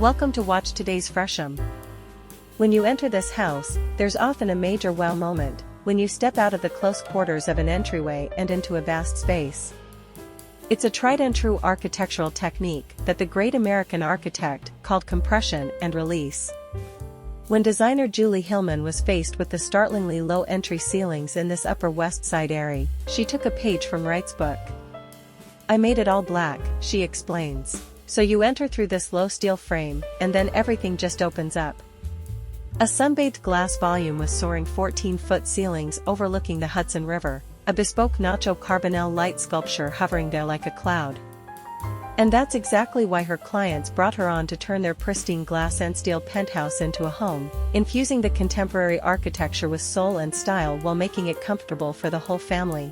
Welcome to watch today's Fresham. When you enter this house, there's often a major wow moment, when you step out of the close quarters of an entryway and into a vast space. It's a tried-and-true architectural technique that the great American architect called compression and release. When designer Julie Hillman was faced with the startlingly low entry ceilings in this Upper West Side aerie, she took a page from Wright's book. "I made it all black," she explains. "So you enter through this low steel frame, and then everything just opens up." A sunbathed glass volume with soaring 14-foot ceilings overlooking the Hudson River, a bespoke Nacho Carbonell light sculpture hovering there like a cloud. And that's exactly why her clients brought her on to turn their pristine glass and steel penthouse into a home, infusing the contemporary architecture with soul and style while making it comfortable for the whole family.